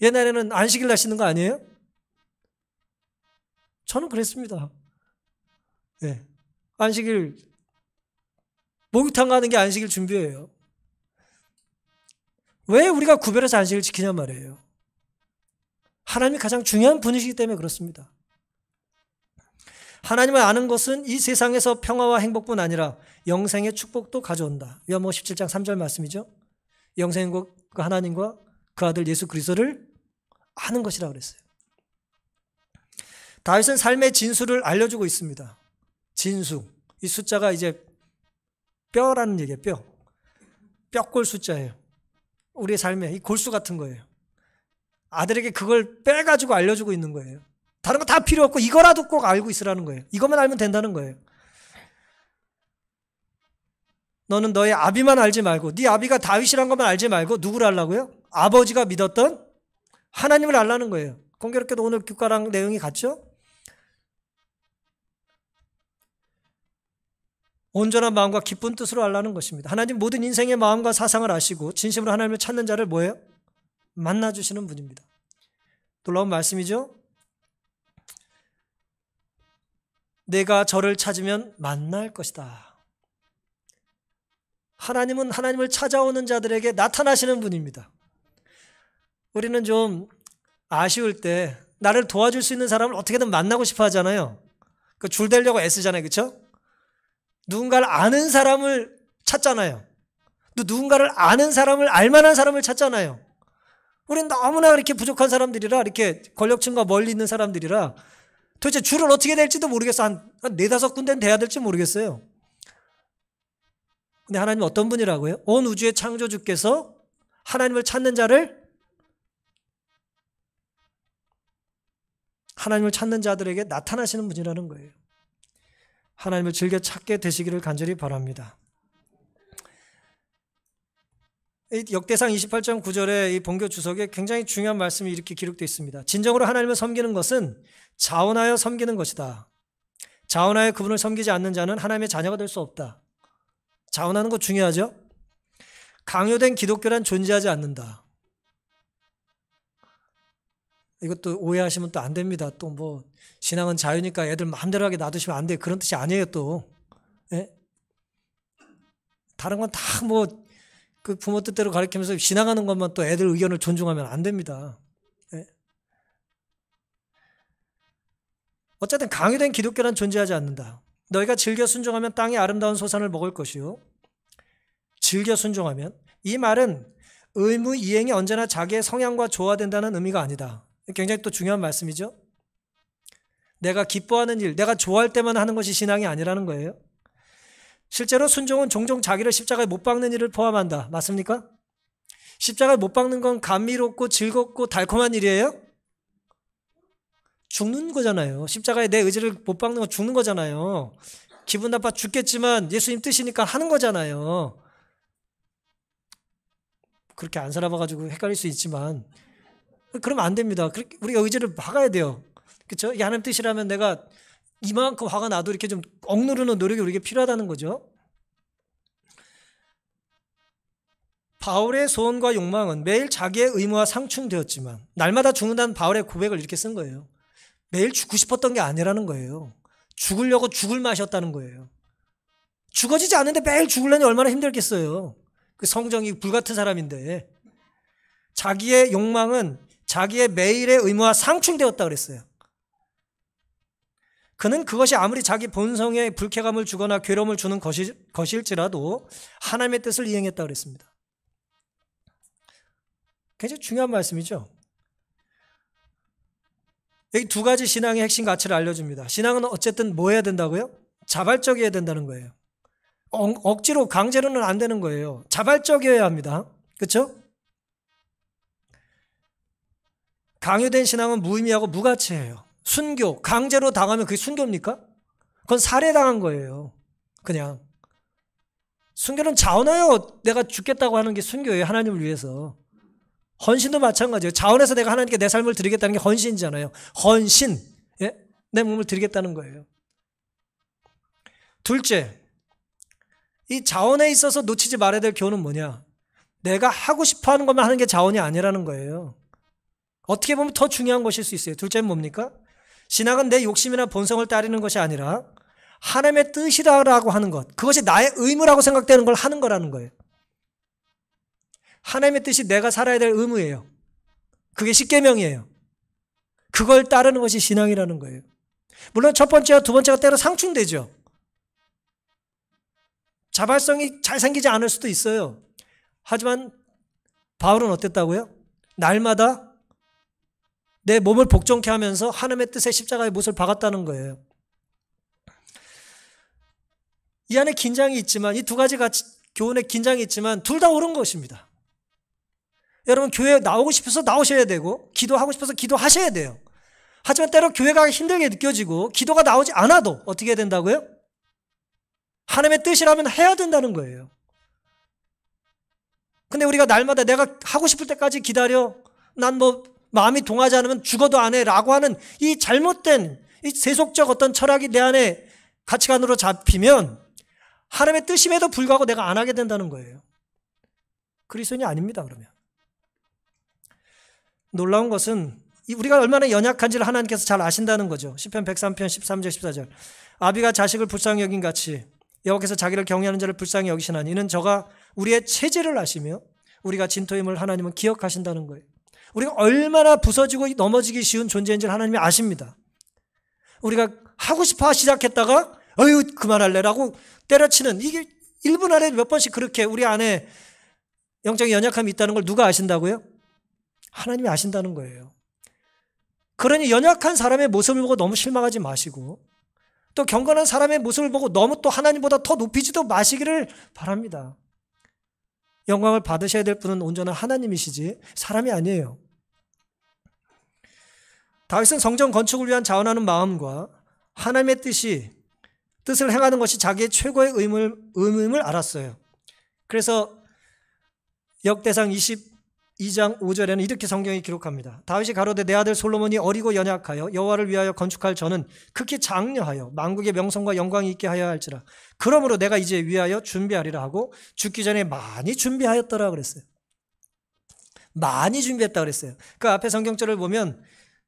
옛날에는 안식일 날 씻는 거 아니에요? 저는 그랬습니다. 네. 안식일 목욕탕 가는 게 안식일 준비예요. 왜 우리가 구별해서 안식일 지키냔 말이에요. 하나님이 가장 중요한 분이시기 때문에 그렇습니다. 하나님을 아는 것은 이 세상에서 평화와 행복뿐 아니라 영생의 축복도 가져온다. 요한복음 17장 3절 말씀이죠. 영생의 그 하나님과 그 아들 예수 그리스도를 아는 것이라 그랬어요. 다윗은 삶의 진수를 알려주고 있습니다. 진수. 이 숫자가 이제 뼈라는 얘기예요. 뼈. 뼈골 숫자예요. 우리의 삶에 이 골수 같은 거예요. 아들에게 그걸 빼가지고 알려주고 있는 거예요. 다른 거 다 필요 없고 이거라도 꼭 알고 있으라는 거예요. 이것만 알면 된다는 거예요. 너는 너의 아비만 알지 말고, 네 아비가 다윗이란 것만 알지 말고 누구를 알라고요? 아버지가 믿었던 하나님을 알라는 거예요. 공교롭게도 오늘 교과랑 내용이 같죠? 온전한 마음과 기쁜 뜻으로 알라는 것입니다. 하나님 모든 인생의 마음과 사상을 아시고 진심으로 하나님을 찾는 자를 뭐예요? 만나주시는 분입니다. 놀라운 말씀이죠? 내가 저를 찾으면 만날 것이다. 하나님은 하나님을 찾아오는 자들에게 나타나시는 분입니다. 우리는 좀 아쉬울 때 나를 도와줄 수 있는 사람을 어떻게든 만나고 싶어 하잖아요. 그 줄 대려고 애쓰잖아요. 그렇죠? 누군가를 아는 사람을 찾잖아요. 또 누군가를 아는 사람을 알만한 사람을 찾잖아요. 우리는 너무나 이렇게 부족한 사람들이라, 이렇게 권력층과 멀리 있는 사람들이라 도대체 줄을 어떻게 댈지도 모르겠어. 한 4-5군데는 돼야 될지 모르겠어요. 근데 하나님은 어떤 분이라고요? 온 우주의 창조주께서 하나님을 찾는 자들에게 나타나시는 분이라는 거예요. 하나님을 즐겨 찾게 되시기를 간절히 바랍니다. 역대상 28장 9절에 이 본교 주석에 굉장히 중요한 말씀이 이렇게 기록되어 있습니다. 진정으로 하나님을 섬기는 것은 자원하여 섬기는 것이다. 자원하여 그분을 섬기지 않는 자는 하나님의 자녀가 될 수 없다. 자원하는 거 중요하죠? 강요된 기독교란 존재하지 않는다. 이것도 오해하시면 또 안 됩니다. 또 뭐 신앙은 자유니까 애들 마음대로 하게 놔두시면 안 돼. 그런 뜻이 아니에요 또. 예? 다른 건 다 뭐 그 부모 뜻대로 가르치면서 신앙하는 것만 또 애들 의견을 존중하면 안 됩니다. 예? 어쨌든 강요된 기독교란 존재하지 않는다. 너희가 즐겨 순종하면 땅의 아름다운 소산을 먹을 것이요. 즐겨 순종하면, 이 말은 의무 이행이 언제나 자기의 성향과 조화된다는 의미가 아니다. 굉장히 또 중요한 말씀이죠. 내가 기뻐하는 일, 내가 좋아할 때만 하는 것이 신앙이 아니라는 거예요. 실제로 순종은 종종 자기를 십자가에 못 박는 일을 포함한다. 맞습니까? 십자가에 못 박는 건 감미롭고 즐겁고 달콤한 일이에요? 죽는 거잖아요. 십자가에 내 의지를 못 박는 건 죽는 거잖아요. 기분 나빠 죽겠지만 예수님 뜻이니까 하는 거잖아요. 그렇게 안 살아봐가지고 헷갈릴 수 있지만 그러면 안 됩니다. 우리가 의지를 박아야 돼요. 그렇죠? 이게 하나님 뜻이라면 내가 이만큼 화가 나도 이렇게 좀 억누르는 노력이 우리에게 필요하다는 거죠. 바울의 소원과 욕망은 매일 자기의 의무와 상충되었지만 날마다 죽는다는 바울의 고백을 이렇게 쓴 거예요. 매일 죽고 싶었던 게 아니라는 거예요. 죽으려고 죽을 맛이었다는 거예요. 죽어지지 않는데 매일 죽으려니 얼마나 힘들겠어요. 그 성정이 불같은 사람인데 자기의 욕망은 자기의 매일의 의무와 상충되었다 그랬어요. 그는 그것이 아무리 자기 본성에 불쾌감을 주거나 괴로움을 주는 것일지라도 하나님의 뜻을 이행했다 그랬습니다. 굉장히 중요한 말씀이죠. 여기 두 가지 신앙의 핵심 가치를 알려줍니다. 신앙은 어쨌든 뭐 해야 된다고요? 자발적이어야 된다는 거예요. 억지로 강제로는 안 되는 거예요. 자발적이어야 합니다. 그렇죠? 강요된 신앙은 무의미하고 무가치예요. 순교, 강제로 당하면 그게 순교입니까? 그건 살해당한 거예요. 그냥. 순교는 자원하여 내가 죽겠다고 하는 게 순교예요. 하나님을 위해서. 헌신도 마찬가지예요. 자원해서 내가 하나님께 내 삶을 드리겠다는 게 헌신이잖아요. 헌신. 예? 내 몸을 드리겠다는 거예요. 둘째, 이 자원에 있어서 놓치지 말아야 될 교훈은 뭐냐? 내가 하고 싶어 하는 것만 하는 게 자원이 아니라는 거예요. 어떻게 보면 더 중요한 것일 수 있어요. 둘째는 뭡니까? 신앙은 내 욕심이나 본성을 따르는 것이 아니라 하나님의 뜻이라고 하는 것, 그것이 나의 의무라고 생각되는 걸 하는 거라는 거예요. 하나님의 뜻이 내가 살아야 될 의무예요. 그게 십계명이에요. 그걸 따르는 것이 신앙이라는 거예요. 물론 첫 번째와 두 번째가 때로 상충되죠. 자발성이 잘 생기지 않을 수도 있어요. 하지만 바울은 어땠다고요? 날마다 내 몸을 복종케 하면서 하나님의 뜻의 십자가의 못을 박았다는 거예요. 이 안에 긴장이 있지만, 이 두 가지 교훈에 긴장이 있지만 둘 다 옳은 것입니다. 여러분 교회에 나오고 싶어서 나오셔야 되고 기도하고 싶어서 기도하셔야 돼요. 하지만 때로 교회가 힘들게 느껴지고 기도가 나오지 않아도 어떻게 해야 된다고요? 하나님의 뜻이라면 해야 된다는 거예요. 근데 우리가 날마다 내가 하고 싶을 때까지 기다려, 난 뭐 마음이 동하지 않으면 죽어도 안 해 라고 하는 이 잘못된 이 세속적 어떤 철학이 내 안에 가치관으로 잡히면 하나님의 뜻임에도 불구하고 내가 안 하게 된다는 거예요. 그리스도인이 아닙니다. 그러면 놀라운 것은 우리가 얼마나 연약한지를 하나님께서 잘 아신다는 거죠. 시편 103편 13절 14절 아비가 자식을 불쌍히 여긴 같이 여호와께서 자기를 경외하는 자를 불쌍히 여기시나니 이는 저가 우리의 체질을 아시며 우리가 진토임을 하나님은 기억하신다는 거예요. 우리가 얼마나 부서지고 넘어지기 쉬운 존재인지를 하나님이 아십니다. 우리가 하고 싶어 시작했다가 어휴 그만할래라고 때려치는, 이게 1분 안에 몇 번씩 그렇게 우리 안에 영적인 연약함이 있다는 걸 누가 아신다고요? 하나님이 아신다는 거예요. 그러니 연약한 사람의 모습을 보고 너무 실망하지 마시고 또 경건한 사람의 모습을 보고 너무 또 하나님보다 더 높이지도 마시기를 바랍니다. 영광을 받으셔야 될 분은 온전한 하나님이시지 사람이 아니에요. 다윗은 성전 건축을 위한 자원하는 마음과 하나님의 뜻을 행하는 것이 자기의 최고의 의무임을 알았어요. 그래서 역대상 22장 5절에는 이렇게 성경이 기록합니다. 다윗이 가로되 내 아들 솔로몬이 어리고 연약하여 여호와를 위하여 건축할 전은 극히 장려하여 만국의 명성과 영광이 있게 하여야 할지라. 그러므로 내가 이제 위하여 준비하리라 하고 죽기 전에 많이 준비하였더라 그랬어요. 많이 준비했다 그랬어요. 그 앞에 성경절을 보면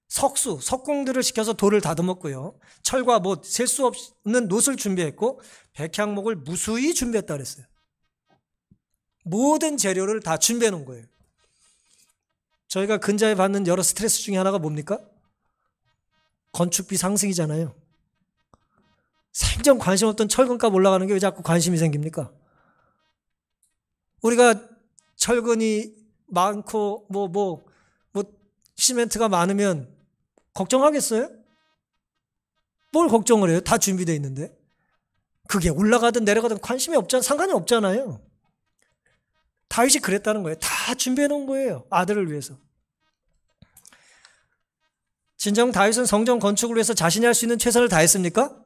석궁들을 시켜서 돌을 다듬었고요. 철과 못, 셀 수 없는 놋을 준비했고 백향목을 무수히 준비했다 그랬어요. 모든 재료를 다 준비해 놓은 거예요. 저희가 근자에 받는 여러 스트레스 중에 하나가 뭡니까? 건축비 상승이잖아요. 생전 관심 없던 철근값 올라가는 게 왜 자꾸 관심이 생깁니까? 우리가 철근이 많고 시멘트가 많으면 걱정하겠어요? 뭘 걱정을 해요? 다 준비되어 있는데. 그게 올라가든 내려가든 관심이 상관이 없잖아요. 다윗이 그랬다는 거예요. 다 준비해 놓은 거예요. 아들을 위해서. 진정 다윗은 성전 건축을 위해서 자신이 할 수 있는 최선을 다했습니까?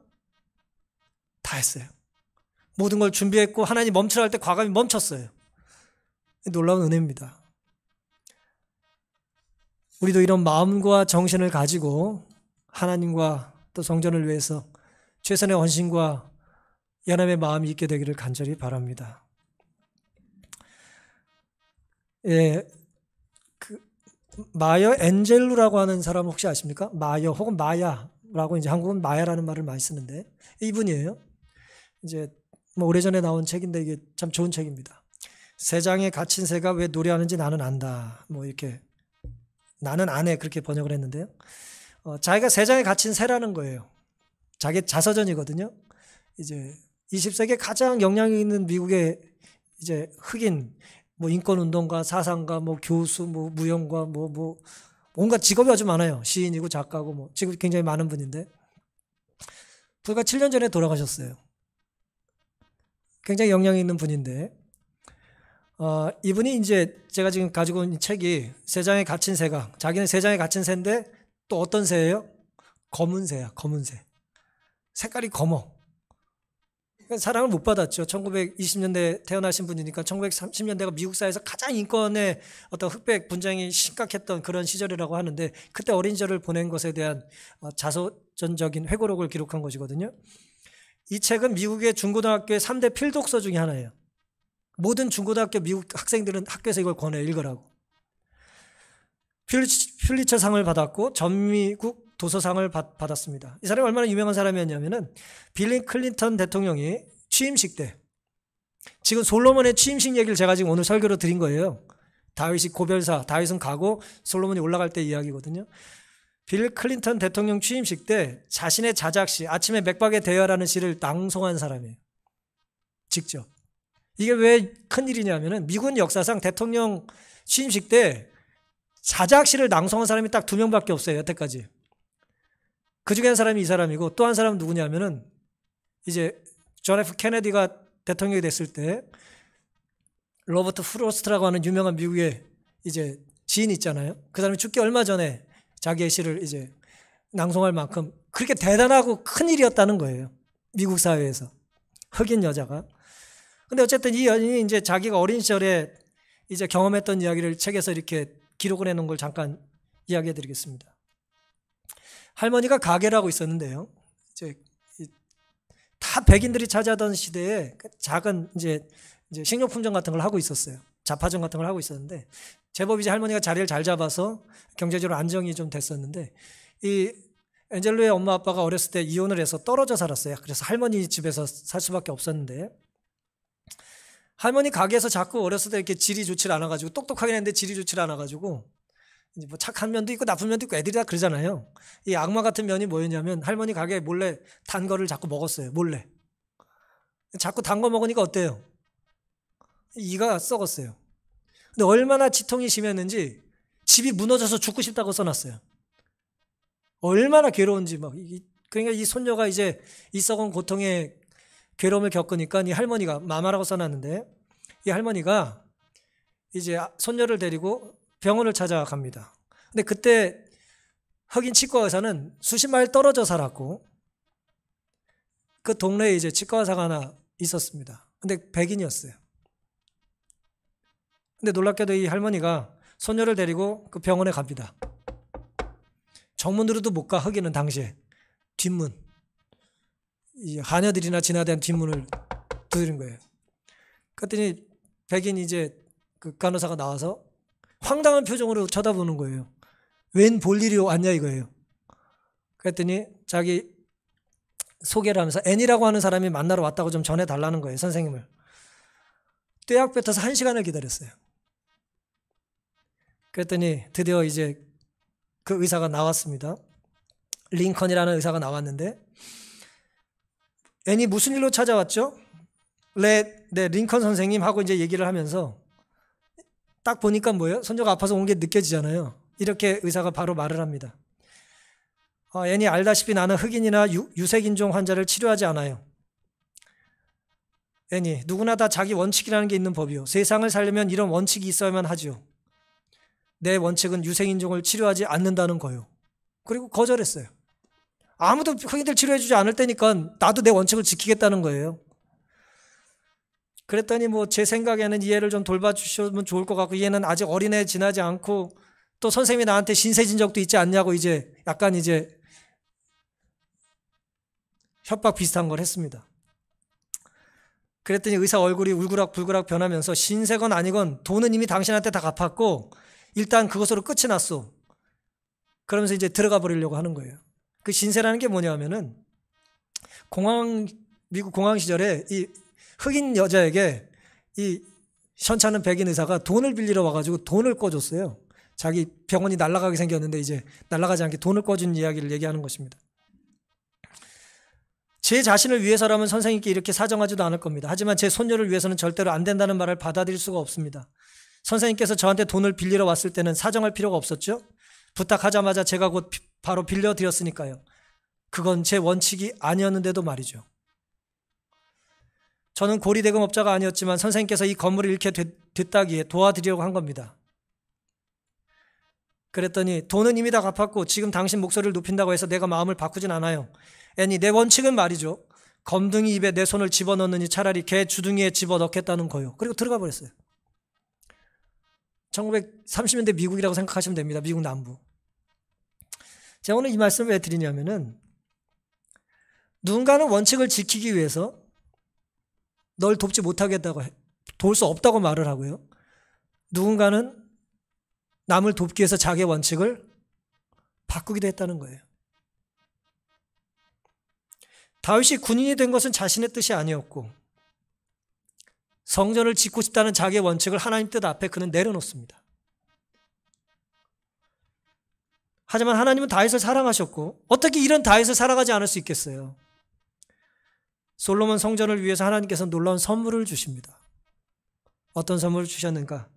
다 했어요. 모든 걸 준비했고 하나님 멈추라 할 때 과감히 멈췄어요. 놀라운 은혜입니다. 우리도 이런 마음과 정신을 가지고 하나님과 또 성전을 위해서 최선의 헌신과 연합의 마음이 있게 되기를 간절히 바랍니다. 예, 마여 엔젤루라고 하는 사람 혹시 아십니까? 마여 혹은 마야라고 이제 한국은 마야라는 말을 많이 쓰는데 이분이에요. 이제 뭐 오래전에 나온 책인데 이게 참 좋은 책입니다. 새장에 갇힌 새가 왜 노래하는지 나는 안다. 뭐 이렇게 나는 안 해 그렇게 번역을 했는데요. 자기가 새장에 갇힌 새라는 거예요. 자기 자서전이거든요. 이제 20세기에 가장 영향이 있는 미국의 이제 흑인 뭐 인권운동가, 사상가, 뭐 교수, 뭐 무용가, 뭐 온갖 직업이 아주 많아요. 시인이고 작가고 뭐 직업이 굉장히 많은 분인데 불과 7년 전에 돌아가셨어요. 굉장히 영향이 있는 분인데 이분이 이제 제가 지금 가지고 있는 책이 새장에 갇힌 새가 자기는 새장에 갇힌 새인데 또 어떤 새예요? 검은 새야. 검은 새. 색깔이 검어. 사랑을 못 받았죠. 1920년대 태어나신 분이니까 1930년대가 미국 사회에서 가장 인권의 어떤 흑백 분쟁이 심각했던 그런 시절이라고 하는데 그때 어린 시절을 보낸 것에 대한 자서전적인 회고록을 기록한 것이거든요. 이 책은 미국의 중고등학교의 3대 필독서 중에 하나예요. 모든 중고등학교 미국 학생들은 학교에서 이걸 권해 읽으라고. 퓰리처상을 받았고 전미국 도서상을 받았습니다. 이 사람이 얼마나 유명한 사람이었냐면은 빌리 클린턴 대통령이 취임식 때 지금 솔로몬의 취임식 얘기를 제가 지금 오늘 설교로 드린 거예요. 다윗이 고별사, 다윗은 가고 솔로몬이 올라갈 때 이야기거든요. 빌리 클린턴 대통령 취임식 때 자신의 자작시 아침에 맥박에 대여라는 시를 낭송한 사람이에요. 직접. 이게 왜 큰일이냐면은 미군 역사상 대통령 취임식 때 자작시를 낭송한 사람이 딱 2명밖에 없어요. 여태까지. 그 중에 한 사람이 이 사람이고 또 한 사람은 누구냐면은 이제 존 F 케네디가 대통령이 됐을 때 로버트 프로스트라고 하는 유명한 미국의 이제 시인 있잖아요. 그 사람이 죽기 얼마 전에 자기의 시를 이제 낭송할 만큼 그렇게 대단하고 큰 일이었다는 거예요. 미국 사회에서. 흑인 여자가. 근데 어쨌든 이 여인이 이제 자기가 어린 시절에 이제 경험했던 이야기를 책에서 이렇게 기록을 해놓은 걸 잠깐 이야기해 드리겠습니다. 할머니가 가게를 하고 있었는데요. 이제 다 백인들이 차지하던 시대에 작은 이제 식료품점 같은 걸 하고 있었어요. 잡화점 같은 걸 하고 있었는데 제법 이제 할머니가 자리를 잘 잡아서 경제적으로 안정이 좀 됐었는데 이 엔젤로의 엄마 아빠가 어렸을 때 이혼을 해서 떨어져 살았어요. 그래서 할머니 집에서 살 수밖에 없었는데 할머니 가게에서 자꾸 어렸을 때 이렇게 질이 좋질 않아가지고 똑똑하긴 했는데 질이 좋질 않아가지고 이제 뭐 착한 면도 있고 나쁜 면도 있고 애들이 다 그러잖아요. 이 악마 같은 면이 뭐였냐면 할머니 가게에 몰래 단 거를 자꾸 먹었어요. 몰래. 자꾸 단 거 먹으니까 어때요? 이가 썩었어요. 근데 얼마나 지통이 심했는지 집이 무너져서 죽고 싶다고 써놨어요. 얼마나 괴로운지 막. 그러니까 이 손녀가 이제 이 썩은 고통의 괴로움을 겪으니까 이 할머니가 마마라고 써놨는데 이 할머니가 이제 손녀를 데리고 병원을 찾아갑니다. 근데 그때 흑인 치과 의사는 수십 마일 떨어져 살았고 그 동네에 이제 치과 의사가 하나 있었습니다. 근데 백인이었어요. 근데 놀랍게도 이 할머니가 손녀를 데리고 그 병원에 갑니다. 정문으로도 못 가. 흑인은 당시에 뒷문, 이 하녀들이나 지나다니는 뒷문을 두드린 거예요. 그랬더니 백인 이제 그 간호사가 나와서 황당한 표정으로 쳐다보는 거예요. 웬 볼일이 왔냐 이거예요. 그랬더니 자기 소개를 하면서 애니라고 하는 사람이 만나러 왔다고 좀 전해달라는 거예요. 선생님을. 떼약 뱉어서 1시간을 기다렸어요. 그랬더니 드디어 이제 그 의사가 나왔습니다. 링컨이라는 의사가 나왔는데 애니 무슨 일로 찾아왔죠? 네, 링컨 선생님 하고 이제 얘기를 하면서 딱 보니까 뭐예요? 손녀가 아파서 온 게 느껴지잖아요. 이렇게 의사가 바로 말을 합니다. 애니 알다시피 나는 흑인이나 유색인종 환자를 치료하지 않아요. 애니 누구나 다 자기 원칙이라는 게 있는 법이요. 세상을 살려면 이런 원칙이 있어야만 하죠. 내 원칙은 유색인종을 치료하지 않는다는 거요. 그리고 거절했어요. 아무도 흑인들 치료해주지 않을 테니까 나도 내 원칙을 지키겠다는 거예요. 그랬더니 뭐 제 생각에는 이 애를 좀 돌봐주시면 좋을 것 같고 이 애는 아직 어린애 지나지 않고 또 선생님이 나한테 신세진 적도 있지 않냐고 이제 약간 이제 협박 비슷한 걸 했습니다. 그랬더니 의사 얼굴이 울그락불그락 변하면서 신세건 아니건 돈은 이미 당신한테 다 갚았고 일단 그것으로 끝이 났어. 그러면서 이제 들어가 버리려고 하는 거예요. 그 신세라는 게 뭐냐면은 미국 공황 시절에 이 흑인 여자에게 이 현찮은 백인 의사가 돈을 빌리러 와가지고 돈을 꿔줬어요. 자기 병원이 날아가게 생겼는데 이제 날아가지 않게 돈을 꿔준 이야기를 얘기하는 것입니다. 제 자신을 위해서라면 선생님께 이렇게 사정하지도 않을 겁니다. 하지만 제 손녀를 위해서는 절대로 안 된다는 말을 받아들일 수가 없습니다. 선생님께서 저한테 돈을 빌리러 왔을 때는 사정할 필요가 없었죠. 부탁하자마자 제가 곧 바로 빌려드렸으니까요. 그건 제 원칙이 아니었는데도 말이죠. 저는 고리대금업자가 아니었지만 선생님께서 이 건물을 잃게 됐다기에 도와드리려고 한 겁니다. 그랬더니 돈은 이미 다 갚았고 지금 당신 목소리를 높인다고 해서 내가 마음을 바꾸진 않아요. 애니, 내 원칙은 말이죠. 검둥이 입에 내 손을 집어넣느니 차라리 개 주둥이에 집어넣겠다는 거요. 그리고 들어가 버렸어요. 1930년대 미국이라고 생각하시면 됩니다. 미국 남부. 제가 오늘 이 말씀을 왜 드리냐면은 누군가는 원칙을 지키기 위해서 널 돕지 못하겠다고 도울 수 없다고 말을 하고요. 누군가는 남을 돕기 위해서 자기의 원칙을 바꾸기도 했다는 거예요. 다윗이 군인이 된 것은 자신의 뜻이 아니었고 성전을 짓고 싶다는 자기의 원칙을 하나님 뜻 앞에 그는 내려놓습니다. 하지만 하나님은 다윗을 사랑하셨고 어떻게 이런 다윗을 사랑하지 않을 수 있겠어요? 솔로몬 성전을 위해서 하나님께서 놀라운 선물을 주십니다. 어떤 선물을 주셨는가?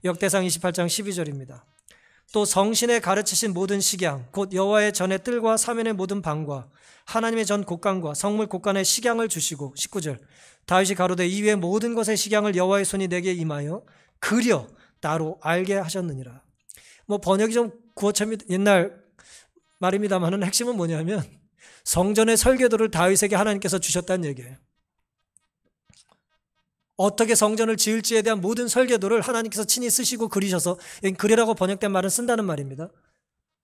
역대상 28장 12절입니다. 또 성신에 가르치신 모든 식양 곧 여호와의 전의 뜰과 사면의 모든 방과 하나님의 전 곳간과 성물 곳간의 식양을 주시고 19절 다윗이 가로되 이외의 모든 것의 식양을 여호와의 손이 내게 임하여 그려 나로 알게 하셨느니라. 번역이 좀 구어체미 옛날 말입니다만은 핵심은 뭐냐면 성전의 설계도를 다윗에게 하나님께서 주셨다는 얘기예요. 어떻게 성전을 지을지에 대한 모든 설계도를 하나님께서 친히 쓰시고 그리셔서 그리라고 번역된 말은 쓴다는 말입니다.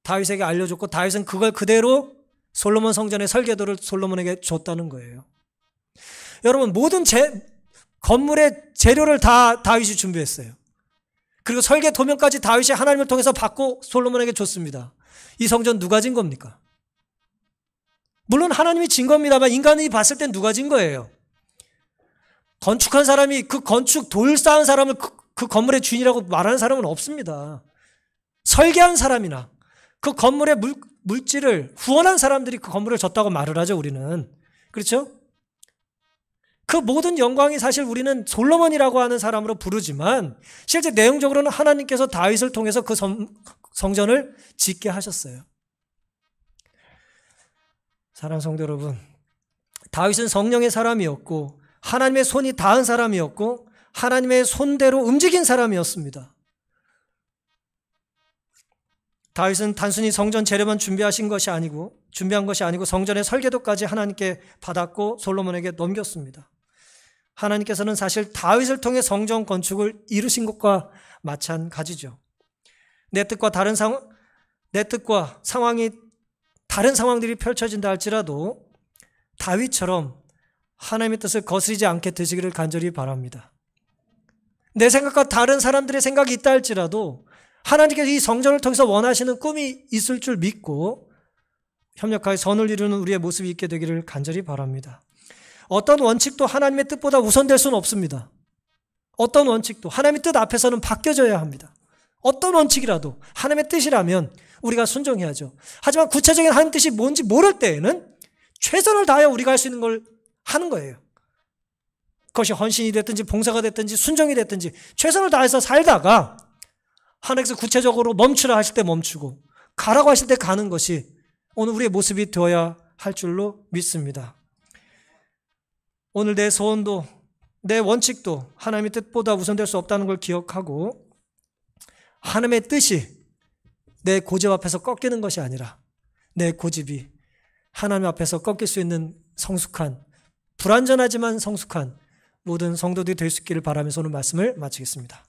다윗에게 알려줬고 다윗은 그걸 그대로 솔로몬 성전의 설계도를 솔로몬에게 줬다는 거예요. 여러분 모든 건물의 재료를 다 다윗이 준비했어요. 그리고 설계 도면까지 다윗이 하나님을 통해서 받고 솔로몬에게 줬습니다. 이 성전 누가 진 겁니까? 물론 하나님이 진 겁니다만 인간이 봤을 땐 누가 진 거예요? 건축한 사람이 그 건축 돌 쌓은 사람을 그 건물의 주인이라고 말하는 사람은 없습니다. 설계한 사람이나 그 건물의 물질을 후원한 사람들이 그 건물을 졌다고 말을 하죠, 우리는. 그렇죠? 그 모든 영광이 사실 우리는 솔로몬이라고 하는 사람으로 부르지만 실제 내용적으로는 하나님께서 다윗을 통해서 그 성전을 짓게 하셨어요. 사랑하는 성도 여러분, 다윗은 성령의 사람이었고 하나님의 손이 닿은 사람이었고 하나님의 손대로 움직인 사람이었습니다. 다윗은 단순히 성전 재료만 준비한 것이 아니고 성전의 설계도까지 하나님께 받았고 솔로몬에게 넘겼습니다. 하나님께서는 사실 다윗을 통해 성전 건축을 이루신 것과 마찬가지죠. 내 뜻과 상황이 다른 상황들이 펼쳐진다 할지라도 다윗처럼 하나님의 뜻을 거스리지 않게 되시기를 간절히 바랍니다. 내 생각과 다른 사람들의 생각이 있다 할지라도 하나님께서 이 성전을 통해서 원하시는 꿈이 있을 줄 믿고 협력하여 선을 이루는 우리의 모습이 있게 되기를 간절히 바랍니다. 어떤 원칙도 하나님의 뜻보다 우선될 수는 없습니다. 어떤 원칙도 하나님의 뜻 앞에서는 바뀌어져야 합니다. 어떤 원칙이라도 하나님의 뜻이라면 우리가 순종해야죠. 하지만 구체적인 하나님의 뜻이 뭔지 모를 때에는 최선을 다하여 우리가 할 수 있는 걸 하는 거예요. 그것이 헌신이 됐든지 봉사가 됐든지 순종이 됐든지 최선을 다해서 살다가 하나님께서 구체적으로 멈추라 하실 때 멈추고 가라고 하실 때 가는 것이 오늘 우리의 모습이 되어야 할 줄로 믿습니다. 오늘 내 소원도 내 원칙도 하나님의 뜻보다 우선될 수 없다는 걸 기억하고 하나님의 뜻이 내 고집 앞에서 꺾이는 것이 아니라 내 고집이 하나님 앞에서 꺾일 수 있는 성숙한 불완전하지만 성숙한 모든 성도들이 될 수 있기를 바라면서 오늘 말씀을 마치겠습니다.